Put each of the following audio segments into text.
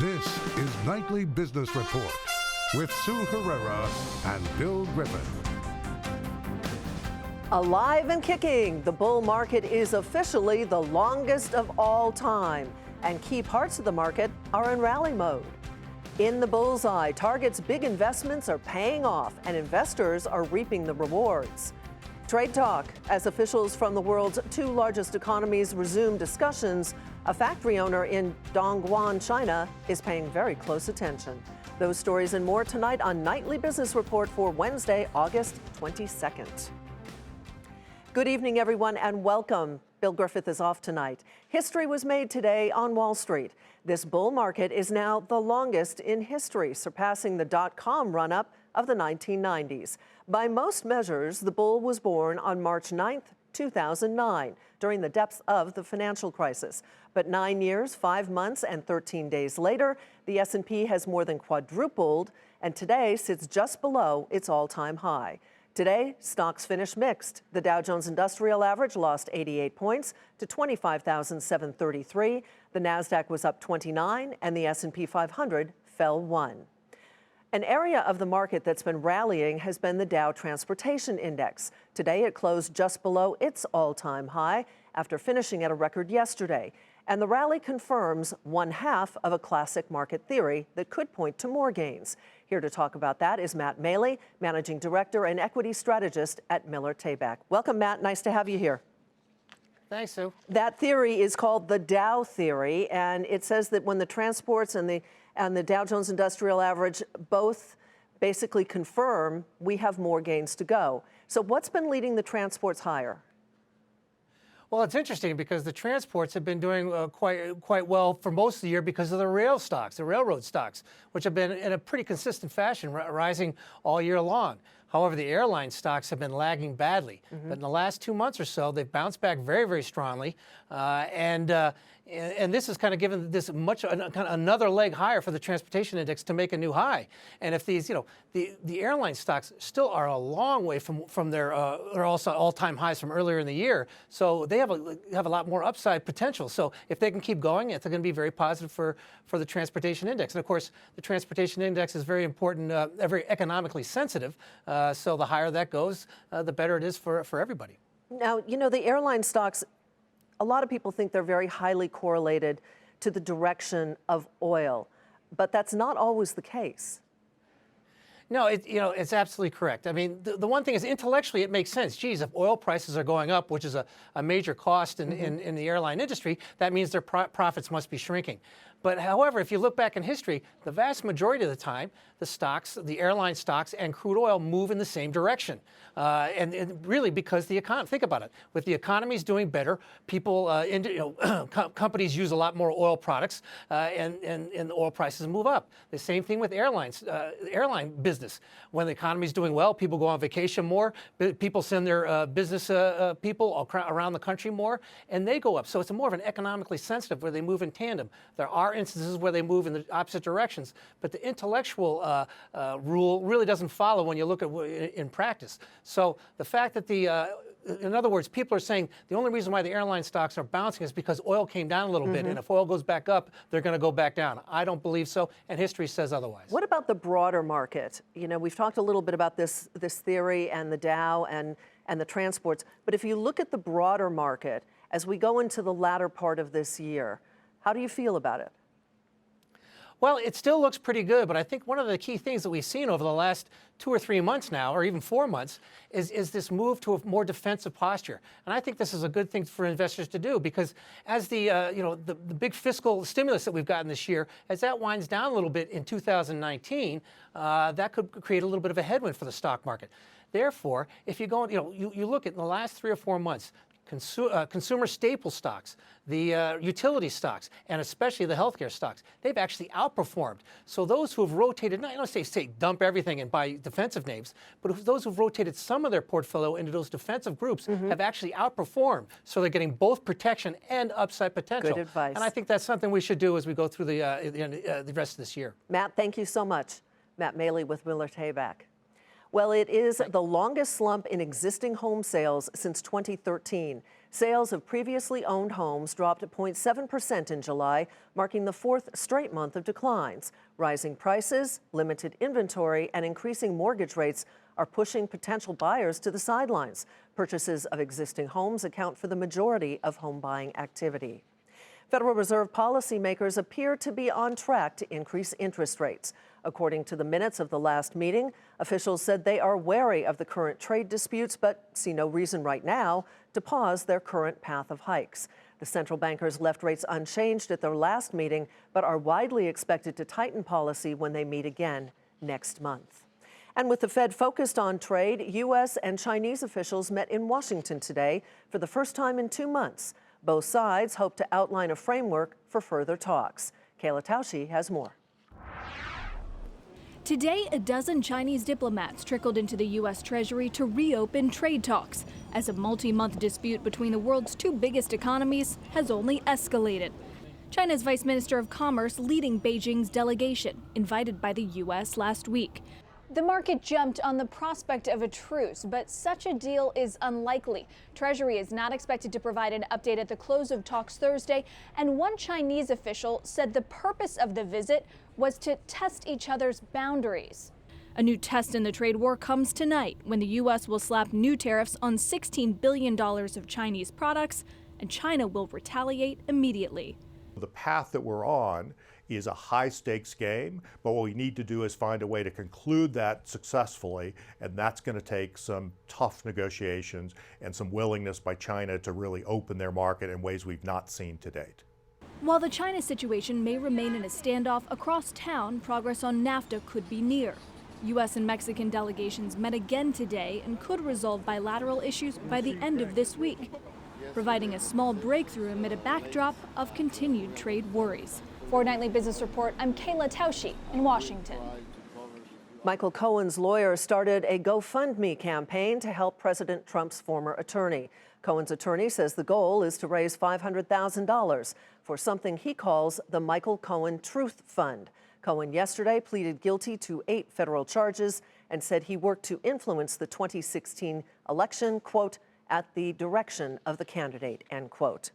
This is Nightly Business Report with Sue Herrera and Bill Griffin. Alive and kicking, the bull market is officially the longest of all time, and key parts of the market are in rally mode. In the bullseye, Target's big investments are paying off, and investors are reaping the rewards. Trade talk, as officials from the world's two largest economies resume discussions, a factory owner in Dongguan, China, is paying very close attention. Those stories and more tonight on Nightly Business Report for Wednesday, August 22nd. Good evening, everyone, and welcome. Bill Griffith is off tonight. History was made today on Wall Street. This bull market is now the longest in history, surpassing the dot-com run-up of the 1990s. By most measures, the bull was born on March 9th, 2009, during the depths of the financial crisis. But 9 years, 5 months, and 13 days later, the S&P has more than quadrupled, and today sits just below its all-time high. Today, stocks finished mixed. The Dow Jones Industrial Average lost 88 points to 25,733. The Nasdaq was up 29, and the S&P 500 fell 1. An area of the market that's been rallying has been the Dow Transportation Index. Today, it closed just below its all-time high after finishing at a record yesterday. And the rally confirms one half of a classic market theory that could point to more gains. Here to talk about that is Matt Maley, Managing Director and Equity Strategist at Miller Tabak. Welcome, Matt. Nice to have you here. Thanks, Sue. That theory is called the Dow theory, and it says that when the transports and the Dow Jones Industrial Average both basically confirm, we have more gains to go. So what's been leading the transports higher? Well, it's interesting because the transports have been doing quite well for most of the year because of the railroad stocks, which have been in a pretty consistent fashion, rising all year long. However, the airline stocks have been lagging badly. But in the last 2 months or so, they've bounced back very, very strongly. And this has kind of given this another leg higher for the transportation index to make a new high. And if these, the airline stocks still are a long way from their all-time highs from earlier in the year, so they have a lot more upside potential. So if they can keep going, it's going to be very positive for the transportation index. And of course, the transportation index is very important, very economically sensitive. So the higher that goes, the better it is for everybody. Now, the airline stocks, a lot of people think they're very highly correlated to the direction of oil, but that's not always the case. No, it's absolutely correct. I mean, the one thing is intellectually it makes sense. Geez, if oil prices are going up, which is a major cost in the airline industry, that means their profits must be shrinking. But however, if you look back in history, the vast majority of the time, the stocks, the airline stocks and crude oil move in the same direction. And really because the economy, think about it, with the economy's doing better, people, companies use a lot more oil products and the oil prices move up. The same thing with airlines, airline business. When the economy's doing well, people go on vacation more, people send their business people around the country more, and they go up. So it's more of an economically sensitive where they move in tandem. There are instances where they move in the opposite directions, but the intellectual rule really doesn't follow when you look at in practice. So the fact that in other words, people are saying the only reason why the airline stocks are bouncing is because oil came down a little bit, and if oil goes back up, they're going to go back down. I don't believe so, and history says otherwise. What about the broader market? We've talked a little bit about this theory and the Dow and the transports, but if you look at the broader market as we go into the latter part of this year, how do you feel about it? Well, it still looks pretty good, but I think one of the key things that we've seen over the last 2 or 3 months now, or even 4 months, is this move to a more defensive posture. And I think this is a good thing for investors to do because as the big fiscal stimulus that we've gotten this year, as that winds down a little bit in 2019, that could create a little bit of a headwind for the stock market. Therefore, if you go, you look at in the last 3 or 4 months, consumer staple stocks, the utility stocks, and especially the healthcare stocks, they've actually outperformed. So those who have rotated, not say dump everything and buy defensive names, but those who've rotated some of their portfolio into those defensive groups have actually outperformed. So they're getting both protection and upside potential. Good advice. And I think that's something we should do as we go through the rest of this year. Matt, thank you so much. Matt Maley with Miller Tabak. Well, it is the longest slump in existing home sales since 2013. Sales of previously owned homes dropped 0.7% in July, marking the fourth straight month of declines. Rising prices, limited inventory, and increasing mortgage rates are pushing potential buyers to the sidelines. Purchases of existing homes account for the majority of home buying activity. Federal Reserve policymakers appear to be on track to increase interest rates. According to the minutes of the last meeting, officials said they are wary of the current trade disputes but see no reason right now to pause their current path of hikes. The central bankers left rates unchanged at their last meeting but are widely expected to tighten policy when they meet again next month. And with the Fed focused on trade, U.S. and Chinese officials met in Washington today for the first time in 2 months. Both sides hope to outline a framework for further talks. Kayla Tausche has more. Today, a dozen Chinese diplomats trickled into the U.S. Treasury to reopen trade talks, as a multi-month dispute between the world's two biggest economies has only escalated. China's Vice Minister of Commerce leading Beijing's delegation, invited by the U.S. last week. The market jumped on the prospect of a truce, but such a deal is unlikely. Treasury is not expected to provide an update at the close of talks Thursday, and one Chinese official said the purpose of the visit was to test each other's boundaries. A new test in the trade war comes tonight, when the U.S. will slap new tariffs on $16 billion of Chinese products, and China will retaliate immediately. The path that we're on is a high-stakes game, but what we need to do is find a way to conclude that successfully, and that's going to take some tough negotiations and some willingness by China to really open their market in ways we've not seen to date. While the China situation may remain in a standoff across town, progress on NAFTA could be near. U.S. and Mexican delegations met again today and could resolve bilateral issues by the end of this week, providing a small breakthrough amid a backdrop of continued trade worries. For Nightly Business Report, I'm Kayla Tausche in Washington. Michael Cohen's lawyer started a GoFundMe campaign to help President Trump's former attorney. Cohen's attorney says the goal is to raise $500,000 for something he calls the Michael Cohen Truth Fund. Cohen yesterday pleaded guilty to 8 federal charges and said he worked to influence the 2016 election, quote, at the direction of the candidate, end quote.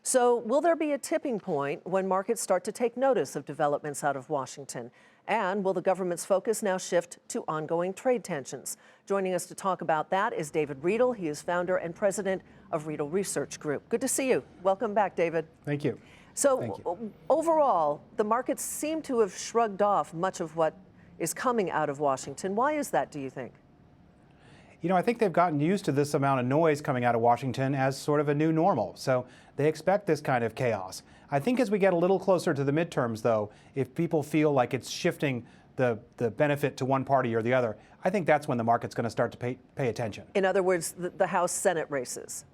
So will there be a tipping point when markets start to take notice of developments out of Washington? And will the government's focus now shift to ongoing trade tensions? Joining us to talk about that is David Riedel. He is founder and president of Riedel Research Group. Good to see you. Welcome back, David. Thank you. So overall, the markets seem to have shrugged off much of what is coming out of Washington. Why is that, do you think? You know, I think they've gotten used to this amount of noise coming out of Washington as sort of a new normal. So they expect this kind of chaos. I think as we get a little closer to the midterms, though, if people feel like it's shifting the benefit to one party or the other, I think that's when the market's going to start to pay attention. In other words, the House-Senate races.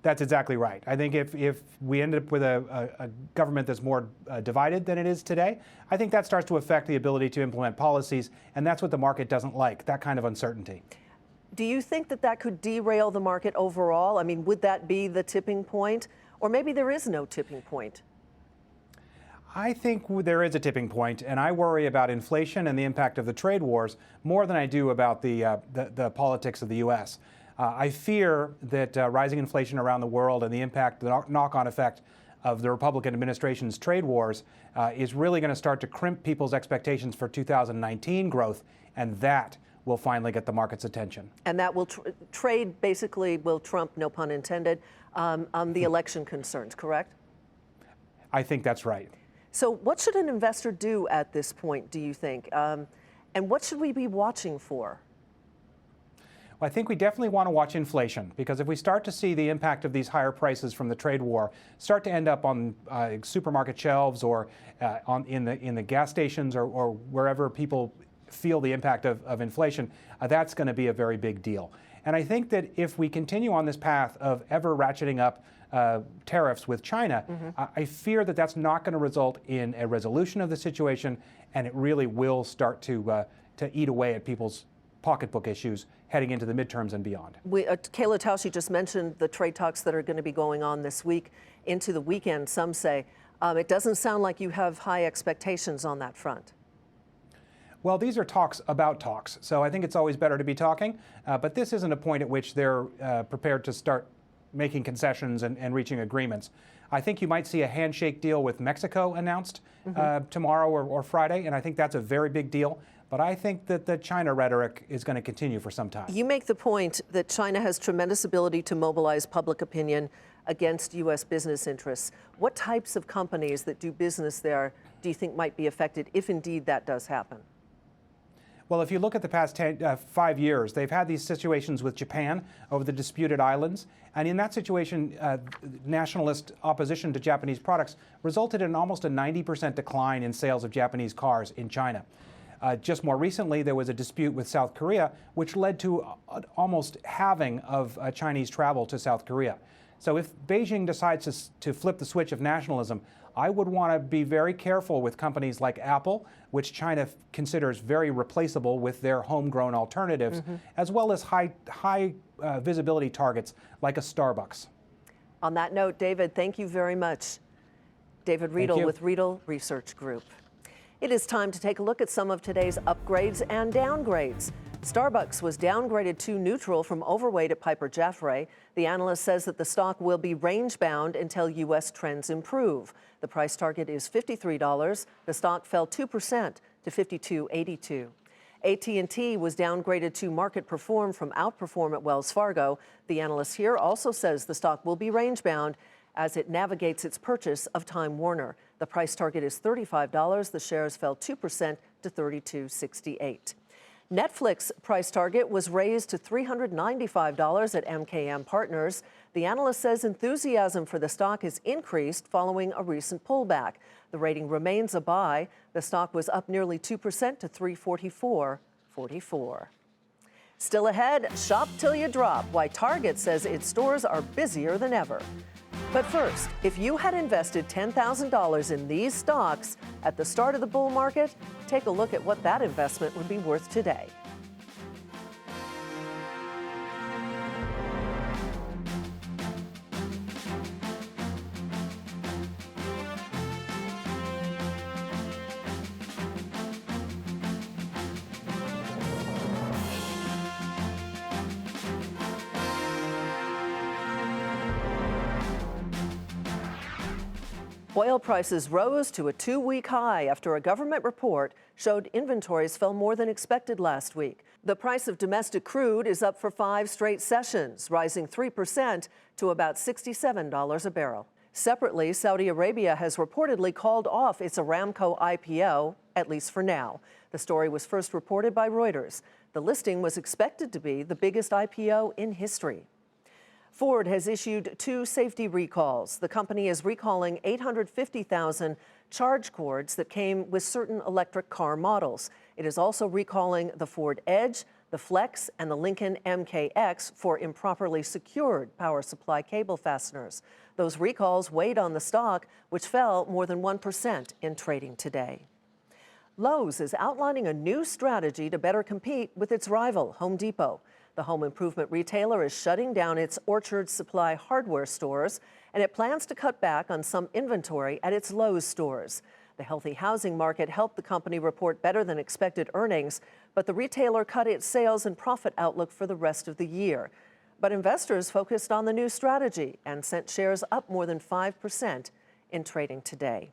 That's exactly right. I think if we end up with a government that's more divided than it is today, I think that starts to affect the ability to implement policies, and that's what the market doesn't like, that kind of uncertainty. Do you think that that could derail the market overall? I mean, would that be the tipping point? Or maybe there is no tipping point? I think there is a tipping point, and I worry about inflation and the impact of the trade wars more than I do about the politics of the U.S. I fear that rising inflation around the world and the impact, the knock-on effect of the Republican administration's trade wars is really going to start to crimp people's expectations for 2019 growth, and that will finally get the market's attention. And that will trade basically will trump, no pun intended, on the election concerns, correct? I think that's right. So what should an investor do at this point, do you think? And what should we be watching for? Well, I think we definitely want to watch inflation, because if we start to see the impact of these higher prices from the trade war start to end up on supermarket shelves or in the gas stations or wherever people feel the impact of inflation, that's going to be a very big deal. And I think that if we continue on this path of ever ratcheting up tariffs with China, I fear that that's not going to result in a resolution of the situation, and it really will start to eat away at people's pocketbook issues heading into the midterms and beyond. Kayla Tausche just mentioned the trade talks that are going to be going on this week into the weekend, some say. It doesn't sound like you have high expectations on that front. Well, these are talks about talks, so I think it's always better to be talking, but this isn't a point at which they're prepared to start making concessions and reaching agreements. I think you might see a handshake deal with Mexico announced tomorrow or Friday, and I think that's a very big deal. But I think that the China rhetoric is going to continue for some time. You make the point that China has tremendous ability to mobilize public opinion against U.S. business interests. What types of companies that do business there do you think might be affected if indeed that does happen? Well, if you look at the past 5 years, they've had these situations with Japan over the disputed islands. And in that situation, nationalist opposition to Japanese products resulted in almost a 90% decline in sales of Japanese cars in China. Just more recently, there was a dispute with South Korea, which led to almost halving of Chinese travel to South Korea. So if Beijing decides to flip the switch of nationalism, I would want to be very careful with companies like Apple, which China considers very replaceable with their homegrown alternatives, as well as high visibility targets like a Starbucks. On that note, David, thank you very much. David Riedel with Riedel Research Group. It is time to take a look at some of today's upgrades and downgrades. Starbucks was downgraded to neutral from overweight at Piper Jaffray. The analyst says that the stock will be range-bound until U.S. trends improve. The price target is $53. The stock fell 2% to $52.82. AT&T was downgraded to market perform from outperform at Wells Fargo. The analyst here also says the stock will be range-bound as it navigates its purchase of Time Warner. The price target is $35. The shares fell 2% to $32.68. Netflix price target was raised to $395 at MKM Partners. The analyst says enthusiasm for the stock has increased following a recent pullback. The rating remains a buy. The stock was up nearly 2% to $344.44. Still ahead, shop till you drop, why Target says its stores are busier than ever. But first, if you had invested $10,000 in these stocks at the start of the bull market, take a look at what that investment would be worth today. Oil prices rose to a 2-week high after a government report showed inventories fell more than expected last week. The price of domestic crude is up for 5 straight sessions, rising 3% to about $67 a barrel. Separately, Saudi Arabia has reportedly called off its Aramco IPO, at least for now. The story was first reported by Reuters. The listing was expected to be the biggest IPO in history. Ford has issued 2 safety recalls. The company is recalling 850,000 charge cords that came with certain electric car models. It is also recalling the Ford Edge, the Flex, and the Lincoln MKX for improperly secured power supply cable fasteners. Those recalls weighed on the stock, which fell more than 1% in trading today. Lowe's is outlining a new strategy to better compete with its rival, Home Depot. The home improvement retailer is shutting down its Orchard Supply hardware stores, and it plans to cut back on some inventory at its Lowe's stores. The healthy housing market helped the company report better than expected earnings, but the retailer cut its sales and profit outlook for the rest of the year. But investors focused on the new strategy and sent shares up more than 5% in trading today.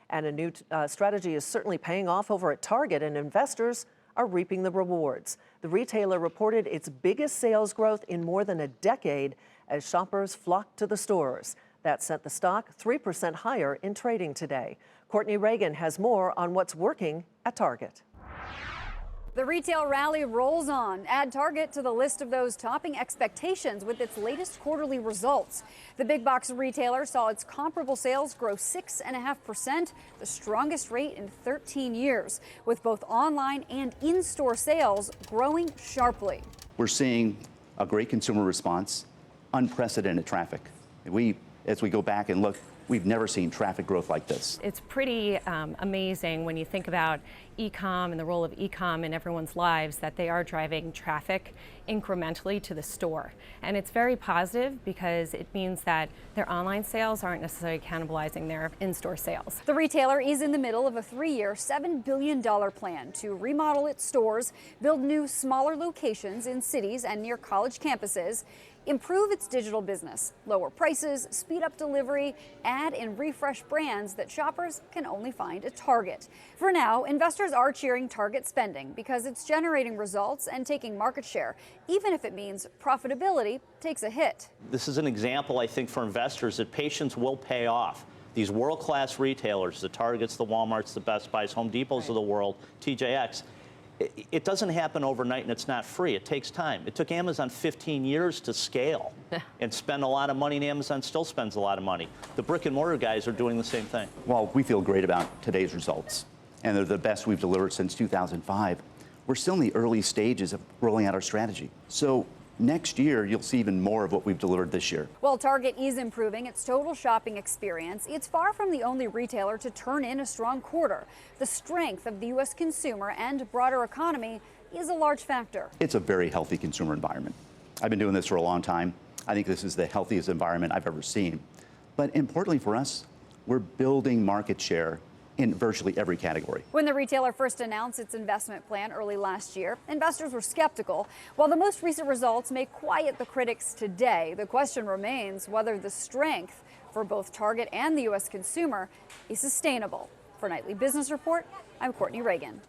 And a new strategy is certainly paying off over at Target, and investors are reaping the rewards. The retailer reported its biggest sales growth in more than a decade as shoppers flocked to the stores. That sent the stock 3% higher in trading today. Courtney Reagan has more on what's working at Target. The retail rally rolls on. Add Target to the list of those topping expectations with its latest quarterly results. The big box retailer saw its comparable sales grow 6.5%, the strongest rate in 13 years, with both online and in-store sales growing sharply. We're seeing a great consumer response, unprecedented traffic. As we go back and look, we've never seen traffic growth like this. It's pretty amazing when you think about e-com and the role of e-com in everyone's lives, that they are driving traffic incrementally to the store. And it's very positive because it means that their online sales aren't necessarily cannibalizing their in-store sales. The retailer is in the middle of a 3-year, $7 billion plan to remodel its stores, build new, smaller locations in cities and near college campuses, improve its digital business, lower prices, speed up delivery, add and refresh brands that shoppers can only find at Target. For now, investors are cheering Target spending because it's generating results and taking market share, even if it means profitability takes a hit. This is an example, I think, for investors that patience will pay off. These world-class retailers, the Targets, the Walmarts, the Best Buys, Home Depots of the world, TJX, it doesn't happen overnight and it's not free. It takes time. It took Amazon 15 years to scale and spend a lot of money, and Amazon still spends a lot of money. The brick and mortar guys are doing the same thing. While we feel great about today's results, and they're the best we've delivered since 2005, we're still in the early stages of rolling out our strategy. So next year, you'll see even more of what we've delivered this year. While Target is improving its total shopping experience, it's far from the only retailer to turn in a strong quarter. The strength of the U.S. consumer and broader economy is a large factor. It's a very healthy consumer environment. I've been doing this for a long time. I think this is the healthiest environment I've ever seen. But importantly for us, we're building market share in virtually every category. When the retailer first announced its investment plan early last year, investors were skeptical. While the most recent results may quiet the critics today, the question remains whether the strength for both Target and the U.S. consumer is sustainable. For Nightly Business Report, I'm Courtney Reagan.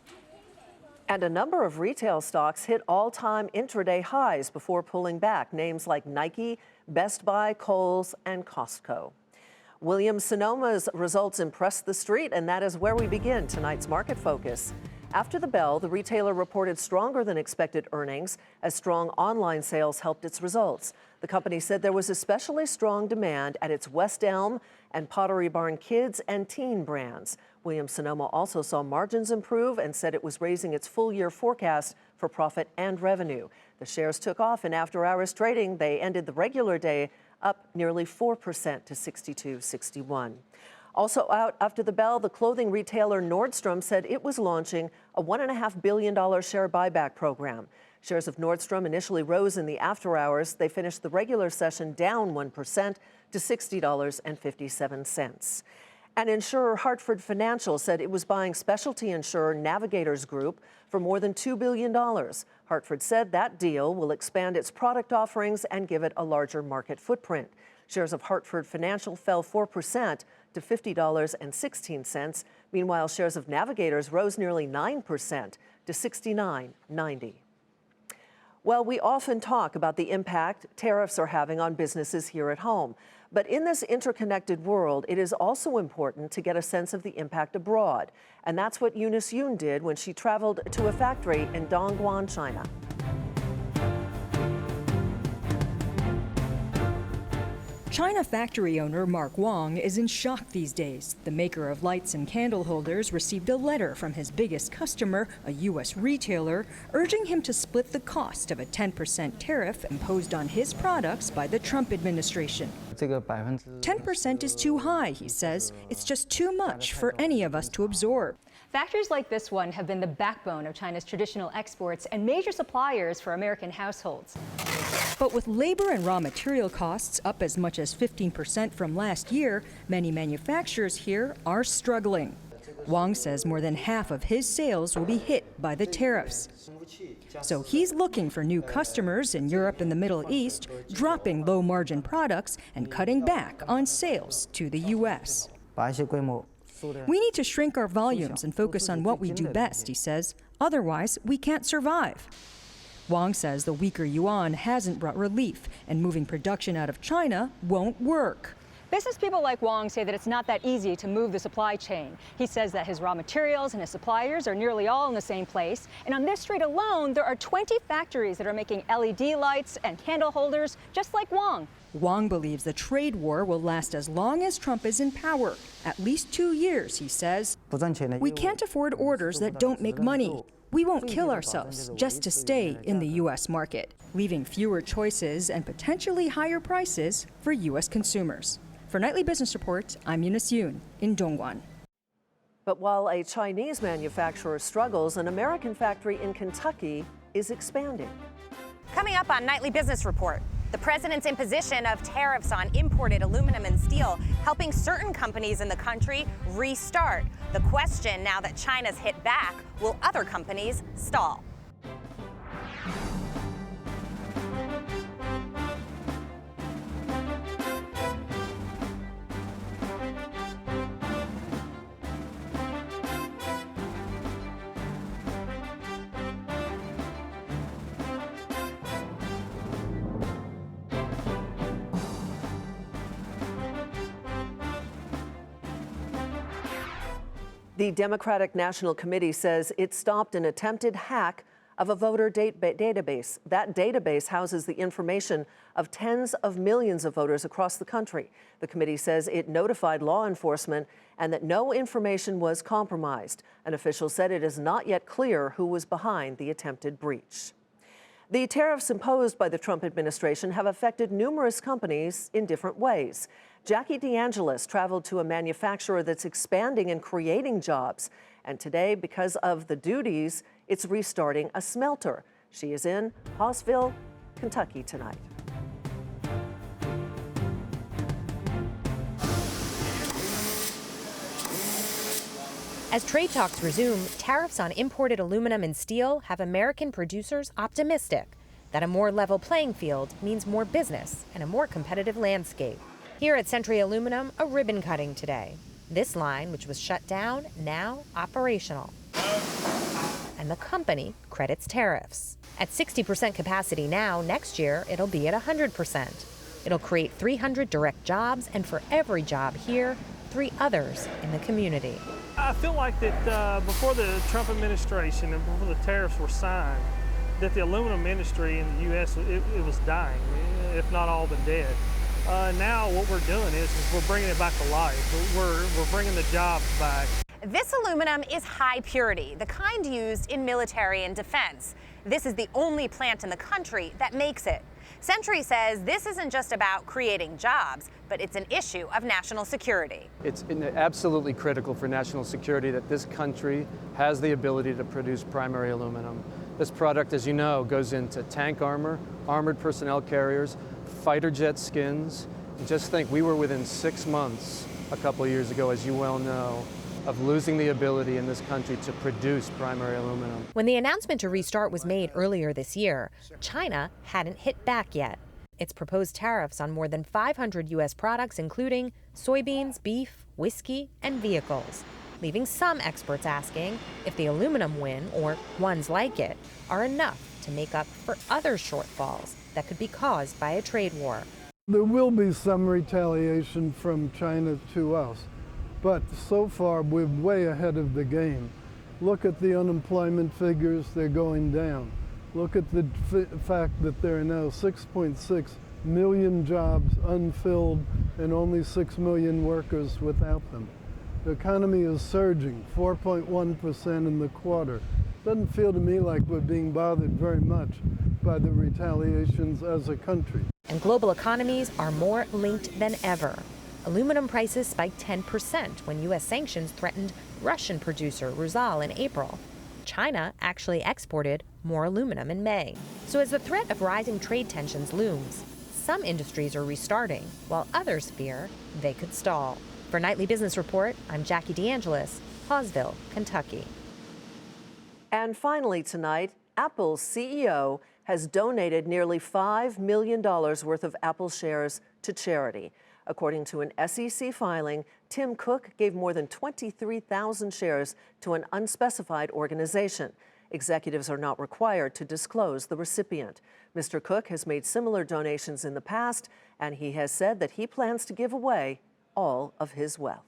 And a number of retail stocks hit all-time intraday highs before pulling back. Names like Nike, Best Buy, Kohl's, and Costco. Williams-Sonoma's results impressed the street, and that is where we begin tonight's Market Focus. After the bell, the retailer reported stronger than expected earnings as strong online sales helped its results. The company said there was especially strong demand at its West Elm and Pottery Barn Kids and Teen brands. Williams-Sonoma also saw margins improve and said it was raising its full-year forecast for profit and revenue. The shares took off in after-hours trading. They ended the regular day up nearly 4% to 62.61. Also out after the bell, the clothing retailer Nordstrom said it was launching a $1.5 billion share buyback program. Shares of Nordstrom initially rose in the after hours. They finished the regular session down 1% to $60.57. And insurer Hartford Financial said it was buying specialty insurer Navigators Group for more than $2 billion. Hartford said that deal will expand its product offerings and give it a larger market footprint. Shares of Hartford Financial fell 4% to $50.16. Meanwhile, shares of Navigators rose nearly 9% to $69.90. Well, we often talk about the impact tariffs are having on businesses here at home. But in this interconnected world, it is also important to get a sense of the impact abroad. And that's what Eunice Yoon did when she traveled to a factory in Dongguan, China. China factory owner Mark Wong is in shock these days. The maker of lights and candle holders received a letter from his biggest customer, a U.S. retailer, urging him to split the cost of a 10% tariff imposed on his products by the Trump administration. 10% is too high, he says. It's just too much for any of us to absorb. Factories like this one have been the backbone of China's traditional exports and major suppliers for American households. But with labor and raw material costs up as much as 15% from last year, many manufacturers here are struggling. Wong says more than half of his sales will be hit by the tariffs. So he's looking for new customers in Europe and the Middle East, dropping low-margin products and cutting back on sales to the U.S. We need to shrink our volumes and focus on what we do best, he says. Otherwise, we can't survive. Wong says the weaker yuan hasn't brought relief, and moving production out of China won't work. Business people like Wong say that it's not that easy to move the supply chain. He says that his raw materials and his suppliers are nearly all in the same place. And on this street alone, there are 20 factories that are making LED lights and candle holders just like Wong. Wong believes the trade war will last as long as Trump is in power, at least 2 years, he says. We can't afford orders that don't make money. We won't kill ourselves just to stay in the U.S. market, leaving fewer choices and potentially higher prices for U.S. consumers. For Nightly Business Report, I'm Eunice Yoon in Dongguan. But while a Chinese manufacturer struggles, an American factory in Kentucky is expanding. Coming up on Nightly Business Report, the president's imposition of tariffs on imported aluminum and steel, helping certain companies in the country restart. The question now that China's hit back, will other companies stall? The Democratic National Committee says it stopped an attempted hack of a voter database. That database houses the information of tens of millions of voters across the country. The committee says it notified law enforcement and that no information was compromised. An official said it is not yet clear who was behind the attempted breach. The tariffs imposed by the Trump administration have affected numerous companies in different ways. Jackie DeAngelis traveled to a manufacturer that's expanding and creating jobs. And today, because of the duties, it's restarting a smelter. She is in Hawesville, Kentucky tonight. As trade talks resume, tariffs on imported aluminum and steel have American producers optimistic that a more level playing field means more business and a more competitive landscape. Here at Century Aluminum, a ribbon cutting today. This line, which was shut down, now operational. And the company credits tariffs. At 60% capacity now, next year it'll be at 100%. It'll create 300 direct jobs, and for every job here, 3 others in the community. I feel like that before the Trump administration and before the tariffs were signed, that the aluminum industry in the U.S., it was dying, if not all but dead. Now what we're doing is we're bringing it back to life. We're bringing the jobs back. This aluminum is high purity, the kind used in military and defense. This is the only plant in the country that makes it. Century says this isn't just about creating jobs, but it's an issue of national security. It's absolutely critical for national security that this country has the ability to produce primary aluminum. This product, as you know, goes into tank armor, armored personnel carriers, fighter jet skins. And just think, we were within 6 months a couple of years ago, as you well know, of losing the ability in this country to produce primary aluminum. When the announcement to restart was made earlier this year, China hadn't hit back yet. Its proposed tariffs on more than 500 U.S. products, including soybeans, beef, whiskey, and vehicles, leaving some experts asking if the aluminum win, or ones like it, are enough to make up for other shortfalls that could be caused by a trade war. There will be some retaliation from China to us. But so far, we're way ahead of the game. Look at the unemployment figures, they're going down. Look at the fact that there are now 6.6 million jobs unfilled and only 6 million workers without them. The economy is surging, 4.1% in the quarter. Doesn't feel to me like we're being bothered very much by the retaliations as a country. And global economies are more linked than ever. Aluminum prices spiked 10% when U.S. sanctions threatened Russian producer Rusal in April. China actually exported more aluminum in May. So as the threat of rising trade tensions looms, some industries are restarting, while others fear they could stall. For Nightly Business Report, I'm Jackie DeAngelis, Hawesville, Kentucky. And finally tonight, Apple's CEO has donated nearly $5 million worth of Apple shares to charity. According to an SEC filing, Tim Cook gave more than 23,000 shares to an unspecified organization. Executives are not required to disclose the recipient. Mr. Cook has made similar donations in the past, and he has said that he plans to give away all of his wealth.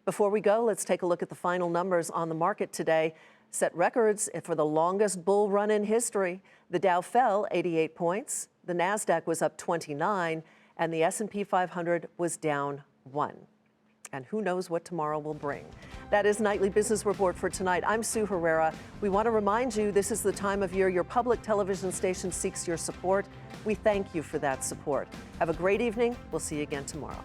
Before we go, let's take a look at the final numbers on the market today. Set records for the longest bull run in history. The Dow fell 88 points, the NASDAQ was up 29, and the S&P 500 was down 1. And who knows what tomorrow will bring. That is Nightly Business Report for tonight. I'm Sue Herrera. We want to remind you this is the time of year your public television station seeks your support. We thank you for that support. Have a great evening. We'll see you again tomorrow.